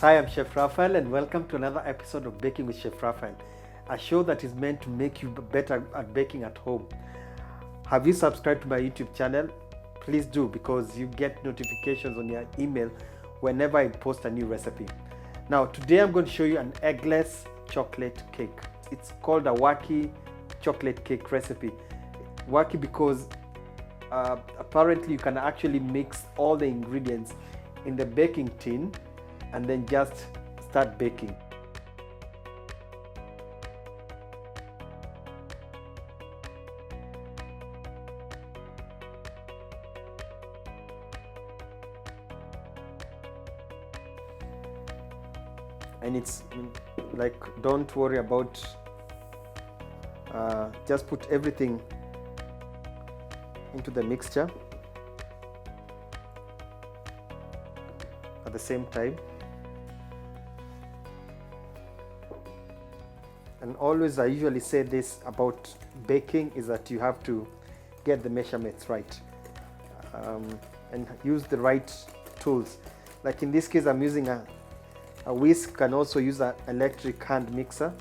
Hi, I'm Chef Raphael and welcome to another episode of Baking with Chef Raphael, a show that is meant to make you better at baking at home. Have you subscribed to my YouTube channel? Please do, because you get notifications on your email whenever I post a new recipe. Now, today I'm going to show you an eggless chocolate cake. It's called a wacky chocolate cake recipe. Wacky because apparently you can actually mix all the ingredients in the baking tin and then just start baking. And it's like, don't worry about, just put everything into the mixture at the same time. And always, I usually say this about baking, is that you have to get the measurements right and use the right tools. Like in this case, I'm using a whisk. Can also use an electric hand mixer.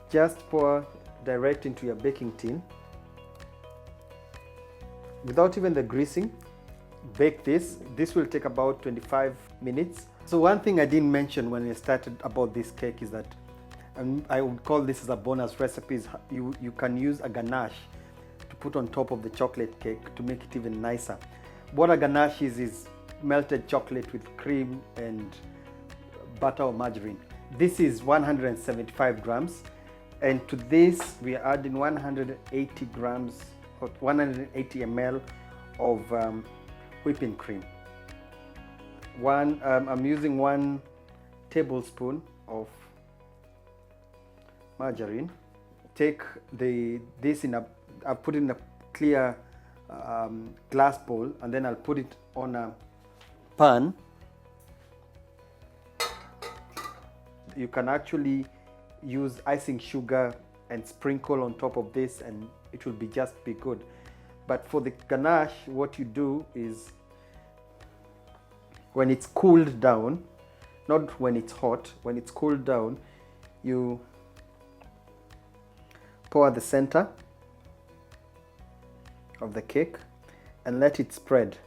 Just pour direct into your baking tin without even the greasing. Bake this. This will take about 25 minutes. So one thing I didn't mention when I started about this cake is that, and I would call this as a bonus recipe, is you can use a ganache to put on top of the chocolate cake to make it even nicer. What a ganache is melted chocolate with cream and butter or margarine. This is 175 grams, and to this we are adding 180 grams or 180 ml of whipping cream. I'm using 1 tablespoon of margarine. Take this in I'll put it in a clear glass bowl, and then I'll put it on a pan. You can actually use icing sugar and sprinkle on top of this, and it will be good. But for the ganache, what you do is, when it's cooled down, not when it's hot, when it's cooled down, you pour at the center of the cake and let it spread.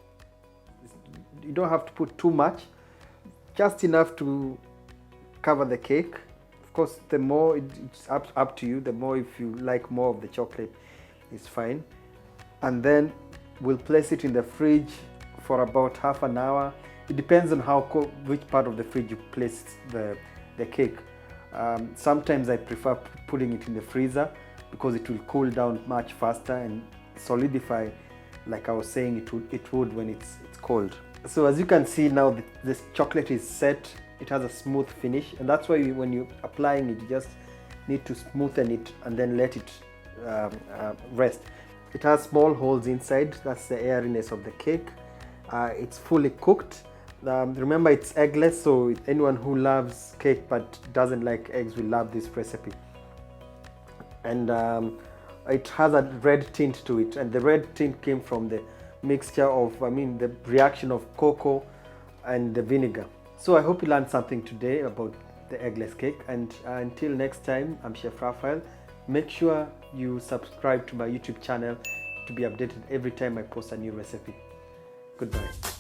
You don't have to put too much, just enough to cover the cake. Of course, the more it's up to you. The more, if you like more of the chocolate, is fine. And then we'll place it in the fridge for about half an hour. It depends on which part of the fridge you place the cake. Sometimes I prefer putting it in the freezer because it will cool down much faster and solidify, like I was saying it would when it's cold. So as you can see now, this chocolate is set. It has a smooth finish, and that's why when you're applying it, you just need to smoothen it and then let it rest. It has small holes inside. That's the airiness of the cake. It's fully cooked. Remember, it's eggless, so anyone who loves cake but doesn't like eggs will love this recipe. And it has a red tint to it, and the red tint came from the mixture of, the reaction of cocoa and the vinegar. So I hope you learned something today about the eggless cake, and until next time, I'm Chef Raphael. Make sure you subscribe to my YouTube channel to be updated every time I post a new recipe. Goodbye.